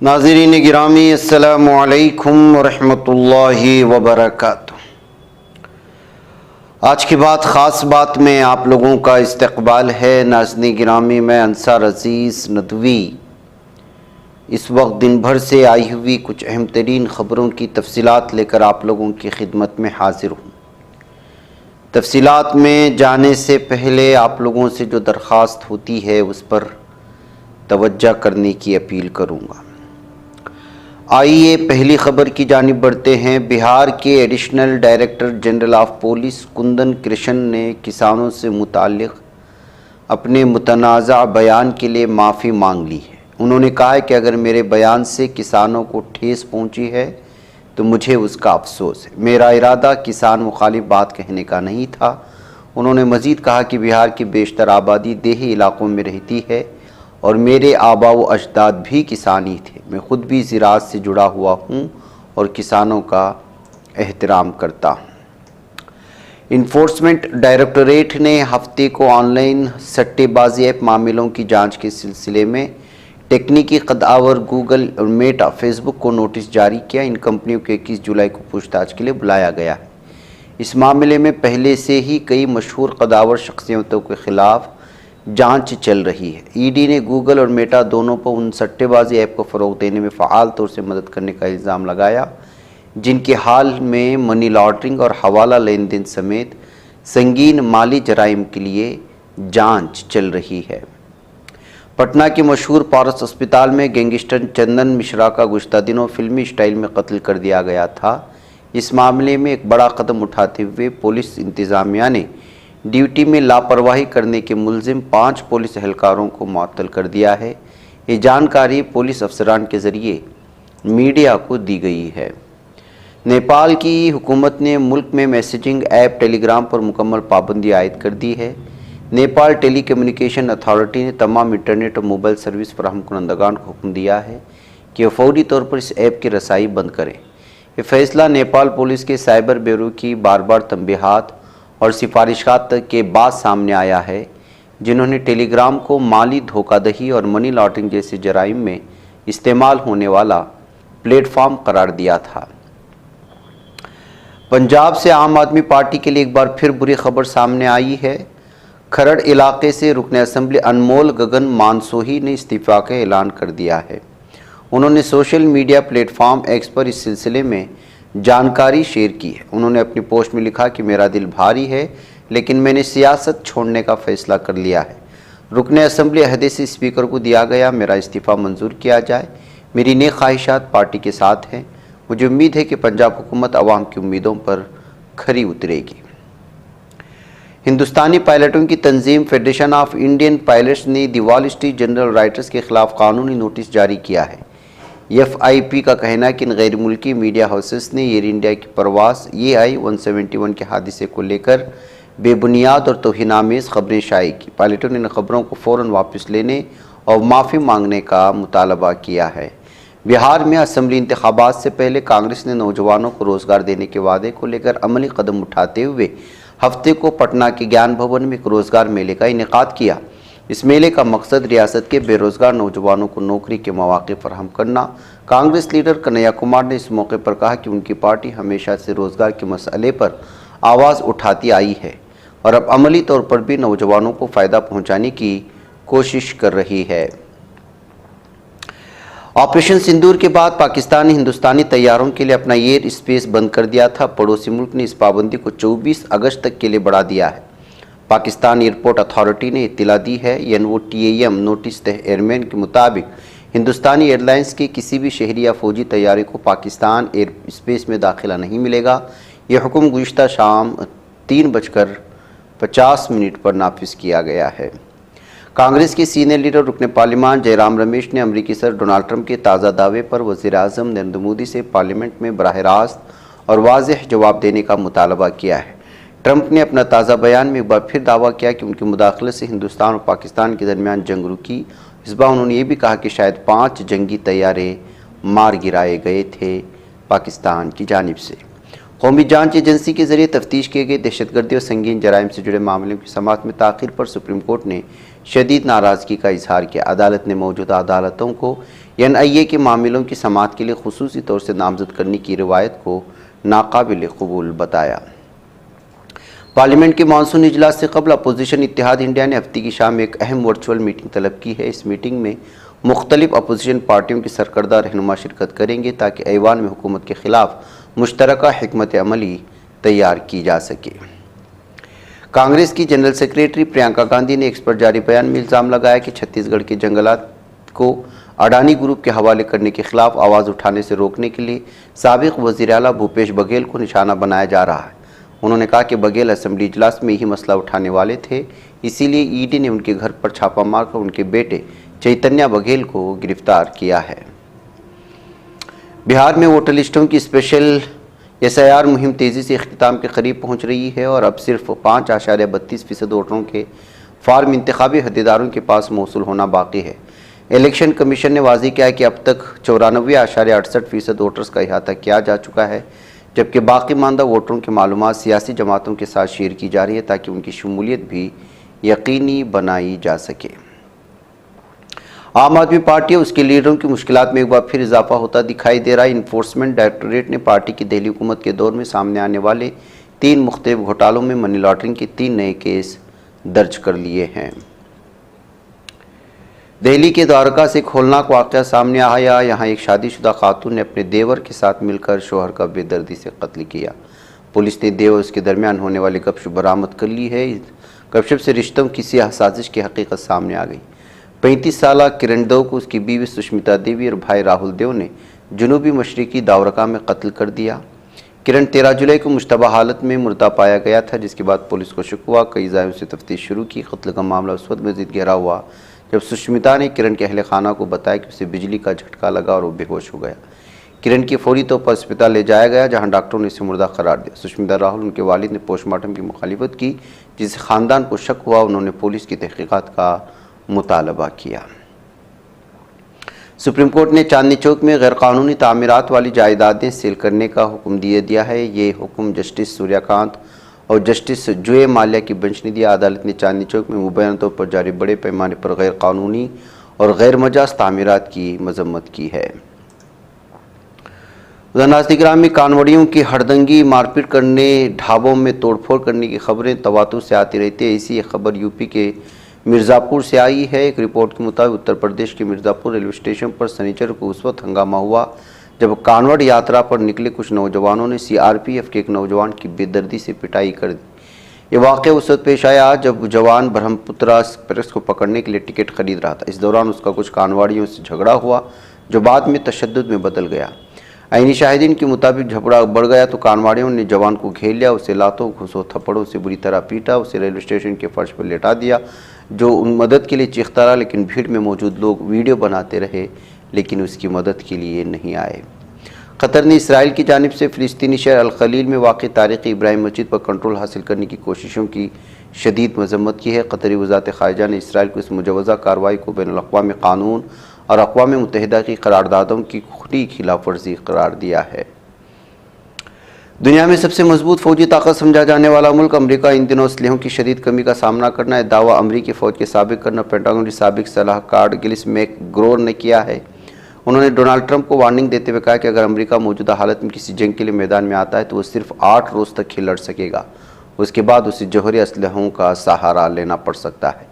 नाज़रीन गिरामी अस्सलामु अलैकुम वरहमतुल्लाहि वबरकातुह। आज की बात ख़ास बात में आप लोगों का इस्तकबाल है। नाज़रीन गिरामी, मैं अंसार अज़ीज़ नदवी इस वक्त दिन भर से आई हुई कुछ अहम तरीन ख़बरों की तफसीलात लेकर आप लोगों की खिदमत में हाजिर हूँ। तफसीलात में जाने से पहले आप लोगों से जो दरख्वास्त होती है उस पर तवज्जो करने की अपील करूँगा। आइए पहली खबर की जानिब बढ़ते हैं। बिहार के additional director general of police Kundan Krishna ने किसानों से मुताल्लिक़ अपने मुतनाज़ा बयान के लिए माफ़ी मांग ली है। उन्होंने कहा है कि अगर मेरे बयान से किसानों को ठेस पहुंची है तो मुझे उसका अफसोस है। मेरा इरादा किसान मुखालिफ बात कहने का नहीं था। उन्होंने मज़ीद कहा कि बिहार की बेशतर आबादी देही इलाकों में रहती है और मेरे आबा व अजदाद भी किसानी थे। मैं ख़ुद भी ज़राअत से जुड़ा हुआ हूँ और किसानों का एहतराम करता हूँ। इन्फोर्समेंट डायरेक्टरेट ने हफ्ते को ऑनलाइन सट्टेबाजी ऐप मामलों की जांच के सिलसिले में टेक्निकी कदावर गूगल और मेटा फेसबुक को नोटिस जारी किया। इन कंपनियों को 21 जुलाई को पूछताछ के लिए बुलाया गया है। इस मामले में पहले से ही कई मशहूर कदावर शख्सियतों के ख़िलाफ़ जांच चल रही है। ईडी ने गूगल और मेटा दोनों पर उन सट्टेबाजी ऐप को फ़रोग़ देने में फ़आल तौर से मदद करने का इल्ज़ाम लगाया जिनके हाल में मनी लॉन्ड्रिंग और हवाला लेन देन समेत संगीन माली जराइम के लिए जांच चल रही है। पटना के मशहूर पारस अस्पताल में गैंगस्टर चंदन मिश्रा का गुज़श्ता दिनों फिल्मी स्टाइल में कत्ल कर दिया गया था। इस मामले में एक बड़ा कदम उठाते हुए पुलिस इंतज़ामिया ने ड्यूटी में लापरवाही करने के मुलजिम 5 पुलिस एहलकारों को मुअत्तल कर दिया है। ये जानकारी पुलिस अफसरान के ज़रिए मीडिया को दी गई है। नेपाल की हुकूमत ने मुल्क में मैसेजिंग ऐप टेलीग्राम पर मुकम्मल पाबंदी आयद कर दी है। नेपाल टेली कम्युनिकेशन अथॉरिटी ने तमाम इंटरनेट और मोबाइल सर्विस फराहम कुनंदगान को हुक्म दिया है कि वह फौरी तौर पर इस ऐप की रसाई बंद करें। यह फैसला नेपाल पुलिस के साइबर ब्यूरो की बार बार तंबीहात और सिफारिशात के बाद सामने आया है, जिन्होंने टेलीग्राम को माली धोखाधड़ी और मनी लॉन्ड्रिंग जैसे जराइम में इस्तेमाल होने वाला प्लेटफॉर्म करार दिया था। पंजाब से आम आदमी पार्टी के लिए एक बार फिर बुरी खबर सामने आई है। खरड़ इलाके से रुकन असम्बली अनमोल गगन मानसोही ने इस्तीफ़ा का ऐलान कर दिया है। उन्होंने सोशल मीडिया प्लेटफॉर्म एक्स पर इस सिलसिले में जानकारी शेयर की है। उन्होंने अपनी पोस्ट में लिखा कि मेरा दिल भारी है, लेकिन मैंने सियासत छोड़ने का फ़ैसला कर लिया है। रुकन असम्बली अहदे से स्पीकर को दिया गया मेरा इस्तीफ़ा मंजूर किया जाए। मेरी नेक ख्वाहिशात पार्टी के साथ हैं। मुझे उम्मीद है कि पंजाब हुकूमत अवाम की उम्मीदों पर खरी उतरेगी। हिंदुस्तानी पायलटों की तंजीम फेडरेशन ऑफ इंडियन पायलट्स ने the wall street journal writers के खिलाफ कानूनी नोटिस जारी किया है। FIP का कहना है कि इन गैर मुल्की मीडिया हाउसेस ने एयर इंडिया की परवास EI-171 के हादसे को लेकर बेबुनियाद और तौहीनामेज़ खबरें शाये की। पायलटों ने इन खबरों को फ़ौरन वापस लेने और माफ़ी मांगने का मुतालबा किया है। बिहार में असम्बली इंतखाबात से पहले कांग्रेस ने नौजवानों को रोज़गार देने के वादे को लेकर अमली कदम उठाते हुए हफ्ते को पटना के ज्ञान भवन में एक रोज़गार मेले का इनेकाद किया। इस मेले का मकसद रियासत के बेरोज़गार नौजवानों को नौकरी के मौके फराहम करना। कांग्रेस लीडर कन्हैया कुमार ने इस मौके पर कहा कि उनकी पार्टी हमेशा से रोज़गार के मसले पर आवाज़ उठाती आई है और अब अमली तौर पर भी नौजवानों को फ़ायदा पहुंचाने की कोशिश कर रही है। ऑपरेशन सिंदूर के बाद पाकिस्तान ने हिंदुस्तानी तैयारों के लिए अपना एयर स्पेस बंद कर दिया था। पड़ोसी मुल्क ने इस पाबंदी को 24 अगस्त तक के लिए बढ़ा दिया है। पाकिस्तान एयरपोर्ट अथॉरिटी ने इत्तला दी है। NOTAM नोटिस एयरमैन के मुताबिक हिंदुस्तानी एयरलाइंस की किसी भी शहरी या फौजी तैयारी को पाकिस्तान एयर स्पेस में दाखिला नहीं मिलेगा। यह हुक्म गुज़श्ता शाम 3:50 पर नाफिज किया गया है। कांग्रेस के सीनियर लीडर रुकन पार्लियामान जयराम रमेश ने अमरीकी सदर डोनाल्ड ट्रंप के ताज़ा दावे पर वज़ीर-ए-आज़म नरेंद्र मोदी से पार्लियामेंट में बराह रास्त और वाज़ेह जवाब देने का मुतालबा किया है। ट्रंप ने अपना ताज़ा बयान में एक बार फिर दावा किया कि उनकी मुदाखलत से हिंदुस्तान और पाकिस्तान के दरमियान जंग रुकी। इस बार उन्होंने ये भी कहा कि शायद 5 जंगी तैयारे मार गिराए गए थे पाकिस्तान की जानिब से। कौमी जांच एजेंसी के जरिए तफ्तीश किए गए दहशतगर्दी और संगीन जराइम से जुड़े मामलों की समाअत में ताख़ीर पर सुप्रीम कोर्ट ने शदीद नाराज़गी का इजहार किया। अदालत ने मौजूदा अदालतों को NIA के मामलों की समाअत के लिए खुसूसी तौर से नामजद करने की रिवायत को नाकाबिल कबूल बताया। पार्लियामेंट के मानसून इजलास से कबल अपोजिशन इत्तेहाद इंडिया ने हफ्ते की शाम एक अहम वर्चुअल मीटिंग तलब की है। इस मीटिंग में मुख्तलिफ अपोजिशन पार्टियों के सरकर्दा रहनुमा शिरकत करेंगे ताकि ऐवान में हुकूमत के खिलाफ मुश्तरका हिकमत अमली तैयार की जा सके। कांग्रेस की जनरल सेक्रेटरी प्रियंका गांधी ने एक्स पर जारी बयान में इल्ज़ाम लगाया कि छत्तीसगढ़ के जंगलात को अडानी ग्रुप के हवाले करने के खिलाफ आवाज़ उठाने से रोकने के लिए साबिक वज़ीर आला भूपेश बघेल को निशाना बनाया जा रहा है। उन्होंने कहा कि बघेल असेंबली इजलास में यही मसला उठाने वाले थे, इसीलिए ED ने उनके घर पर छापा मारकर उनके बेटे चैतन्य बघेल को गिरफ्तार किया है। बिहार में वोटर लिस्टों की स्पेशल SIR मुहिम तेज़ी से इख्तिताम के करीब पहुंच रही है और अब सिर्फ 5.32% वोटरों के फार्म इंतखाबी हदेदारों के पास मौसूल होना बाकी है। इलेक्शन कमीशन ने वाज़ेह किया है कि अब तक 94.68% वोटर्स का अहाता किया जा चुका है, जबकि बाकी मानदा वोटरों की मालूमात सियासी जमातों के साथ शेयर की जा रही है ताकि उनकी शमूलियत भी यकीनी बनाई जा सके। आम आदमी पार्टी और उसके लीडरों की मुश्किलात में एक बार फिर इजाफा होता दिखाई दे रहा है। इन्फोर्समेंट डायरेक्टोरेट ने पार्टी की दिल्ली हुकूमत के दौर में सामने आने वाले 3 मुख्तलिफ घोटालों में मनी लॉन्ड्रिंग के 3 नए केस दर्ज कर लिए हैं। दिल्ली के द्वारका से एक होलनाक वाक़या सामने आया। यहाँ एक शादीशुदा खातून ने अपने देवर के साथ मिलकर शोहर का बेदर्दी से कत्ल किया। पुलिस ने देवर उसके दरमियान होने वाली गपशप बरामद कर ली है। गपशप से रिश्तों की सियाह साजिश की हकीकत सामने आ गई। 35 साल किरण देव को उसकी बीवी सुष्मिता देवी और भाई राहुल देव ने जनूबी मशरकी द्वारका में कत्ल कर दिया। किरण 13 जुलाई को मुश्तबा हालत में मुर्दा पाया गया था, जिसके बाद पुलिस को शक हुआ। कई ज़ायों से तफ्तीश शुरू की। कत्ल का मामला उस वक्त मज़ीद गहरा हुआ जब सुष्मिता ने किरण के अहले खाना को बताया कि उसे बिजली का झटका लगा और वो बेहोश हो गया। किरण की फौरी तौर पर अस्पताल ले जाया गया, जहां डॉक्टरों ने इसे मुर्दा करार दिया। सुष्मिता राहुल उनके वालिद ने पोस्टमार्टम की मुखालिफत की, जिससे ख़ानदान को शक हुआ। उन्होंने पुलिस की तहकीकात का मुतालबा किया। सुप्रीम कोर्ट ने चांदनी चौक में गैरकानूनी तामीरात वाली जायदादें सील करने का हुक्म दिया है। ये हुक्म जस्टिस सूर्यकांत और जस्टिस जोए माल्या की बेंच ने दिया। अदालत ने चांदनी चौक में मुबैना तौर पर जारी बड़े पैमाने पर गैर कानूनी और गैर मजाज तामीरात की मजम्मत की है। उधर नाज़िग्राम में कानवड़ियों की हड़दंगी, मारपीट करने, ढाबों में तोड़फोड़ करने की खबरें तवातुर से आती रहती है। ऐसी एक खबर यूपी के मिर्ज़ापुर से आई है। एक रिपोर्ट के मुताबिक उत्तर प्रदेश के मिर्ज़ापुर रेलवे स्टेशन पर शनिचर को उस वक्त हंगामा हुआ जब कानवड़ यात्रा पर निकले कुछ नौजवानों ने CRPF के एक नौजवान की बेदर्दी से पिटाई कर दी। ये वाक़या उस वक्त पेश आया जब जवान ब्रह्मपुत्रा एक्सप्रेस को पकड़ने के लिए टिकट खरीद रहा था। इस दौरान उसका कुछ कानवाड़ियों से झगड़ा हुआ जो बाद में तशद्दुद में बदल गया। आईनी शाहिदीन के मुताबिक झगड़ा बढ़ गया तो कानवाड़ियों ने जवान को घेर लिया, उसे लातों, घूंसों, थप्पड़ों से बुरी तरह पीटा, उसे रेलवे स्टेशन के फर्श पर लेटा दिया, जो उन मदद के लिए चीखता रहा। लेकिन भीड़ में मौजूद लोग वीडियो बनाते रहे, लेकिन उसकी मदद के लिए नहीं आए। कतर ने इसराइल की जानिब से फ़िलिस्तीनी शहर अल खलील में वाक़ तारीख़ी इब्राहिम मस्जिद पर कंट्रोल हासिल करने की कोशिशों की शदीद मजम्मत की है। कतरी वज़ारत ख़ारिजा ने इसराइल को इस मुजवज़ा कार्रवाई को बैनुल-अक़वामी क़ानून और अक़वाम मुत्तहिदा की करारदादों की खुली खिलाफ वर्जी करार दिया है। दुनिया में सबसे मजबूत फ़ौजी ताकत समझा जाने वाला मुल्क अमरीका इन दिनों असलहों की शदीद कमी का सामना करना है। दावा अमरीकी फ़ौज के साबिक करना पेंटागन के साबिक सलाहकार गिलिस मैकग्रोर ने किया है। उन्होंने डोनाल्ड ट्रंप को वार्निंग देते हुए कहा कि अगर अमेरिका मौजूदा हालत में किसी जंग के लिए मैदान में आता है तो वो सिर्फ 8 रोज़ तक ही लड़ सकेगा। उसके बाद उसे जौहरी असलहों का सहारा लेना पड़ सकता है।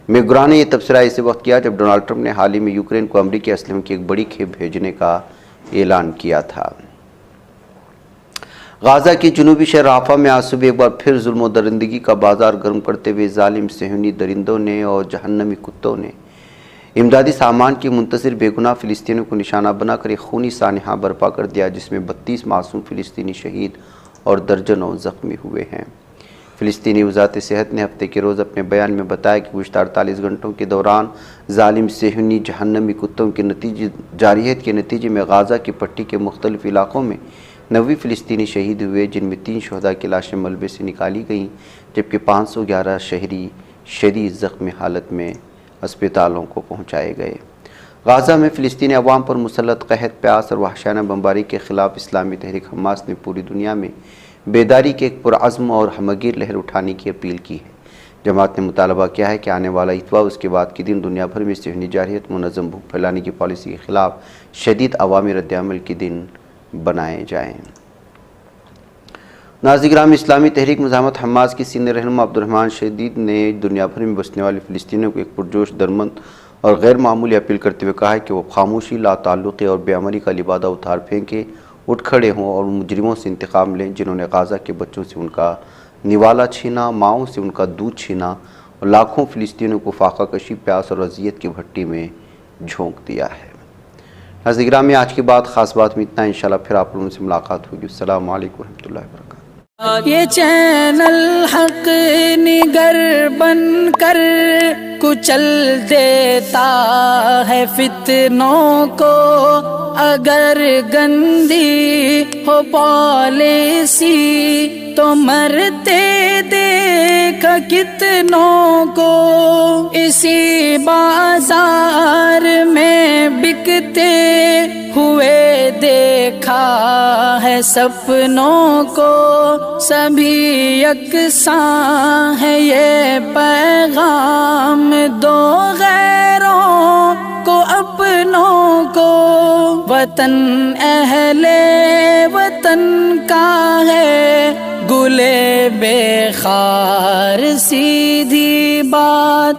मैकग्रोर ने यह तबसरा इसी वक्त किया जब डोनाल्ड ट्रंप ने हाल ही में यूक्रेन को अमरीकी असलहों की एक बड़ी खेप भेजने का ऐलान किया था। गाज़ा की जनूबी शहर राफा में आज सुबह एक बार फिर जुल्म और दरिंदगी का बाजार गर्म करते हुए जालिम सहूनी दरिंदों ने और जहन्नमी कुत्तों ने इमदादी सामान की मुंतज़िर बेगुनाह फ़िलिस्तीनियों को निशाना बनाकर एक खूनी सानहा बर्पा कर दिया, जिसमें 32 मासूम फ़िलिस्तीनी शहीद और दर्जनों ज़ख्मी हुए हैं। फ़िलिस्तीनी वज़ारत सेहत ने हफ्ते के रोज़ अपने बयान में बताया कि गुज़श्ता 48 घंटों के दौरान जालिम सहूनी जहन्नमी कुत्तों के जारियत के नतीजे में गाज़ा की पट्टी के मुख्तलिफ़ इलाक़ों में 90 फ़िलिस्तीनी शहीद हुए, जिनमें 3 शहदा की लाशें मलबे से निकाली गईं, जबकि 511 शहरी शदीद ज़ख्मी हालत में अस्पतालों को पहुँचाए गए। गाज़ा में फ़िलिस्तीनी अवाम पर मुसल्लत कहत, प्यास और वहशाना बमबारी के ख़िलाफ़ इस्लामी तहरीक हमास ने पूरी दुनिया में बेदारी के एक पुरअज़्म और हमगीर लहर उठाने की अपील की है। जमात ने मुतालबा किया है कि आने वाला इतवार उसके बाद के दिन दुनिया भर में सहनी जारहियत, मुनज़्ज़म भूख फैलाने की पॉलिसी के ख़िलाफ़ शदीद अवामी रद्द-ए-अमल के दिन बनाए जाएँ। नाज़िर-ए-किराम, इस्लामी तहरीक मुज़ाहमत हमास की सीनियर रहनुमा अब्दुर्रहमान शदीद ने दुनिया भर में बसने वाले फ़िलिस्तीनियों को एक पुरजोश, दरमंद और गैर मामूली अपील करते हुए कहा है कि वो खामोशी, लाताल्लुक़ी और बेअमली का लिबादा उतार फेंकें, उठ खड़े हों और उन मुजरिमों से इंतकाम लें जिन्होंने गाज़ा के बच्चों से उनका निवाला छीना, माओं से उनका दूध छीना और लाखों फ़िलिस्तीनियों को फाका कशी, प्यास और अज़ियत की भट्टी में झोंक दिया है। नाज़िर-ए-किराम, में आज की बात ख़ास बात में इतना। इंशाअल्लाह फिर आप लोगों से मुलाकात होगी। अस्सलामु अलैकुम रहमतुल्लाहि व बरकातहू। ये चैनल हक निगर बन कर कुचल देता है फितनों को, अगर गंदी हो पॉलिसी तो मरते देख कितनों को। इसी बाजार में बिकते हुए देखा है सपनों को, सभी यकसां है ये पैगाम दो गैरों को अपनों को। वतन अहले वतन का है गुले बेखार सीधी बात।